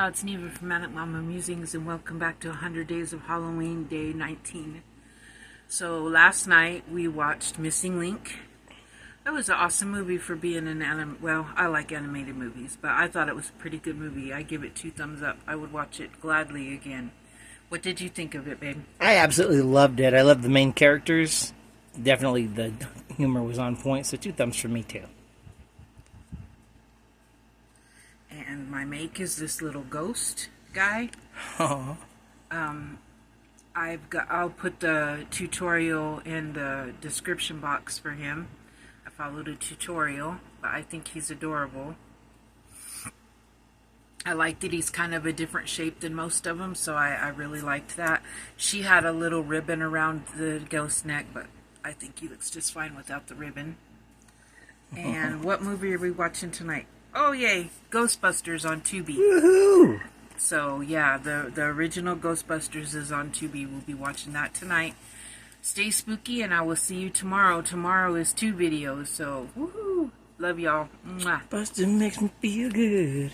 It's Neva from Manic Mama Musings, and welcome back to 100 Days of Halloween, day 19. So last night we watched Missing Link. That was an awesome movie for being an well, I like animated movies, but I thought it was a pretty good movie. I give it 2 thumbs up. I would watch it gladly again. What did you think of it, babe? I absolutely loved it. I loved the main characters. Definitely the humor was on point, so 2 thumbs for me too. And my make is this little ghost guy. Aww. I'll put the tutorial in the description box for him. I followed a tutorial, but I think he's adorable. I like that he's kind of a different shape than most of them, so I really liked that. She had a little ribbon around the ghost neck, but I think he looks just fine without the ribbon. And what movie are we watching tonight? Oh, yay, Ghostbusters on Tubi. Woohoo! So, yeah, the original Ghostbusters is on Tubi. We'll be watching that tonight. Stay spooky, and I will see you tomorrow. Tomorrow is 2 videos, so woohoo! Love y'all. Mwah. Buster makes me feel good.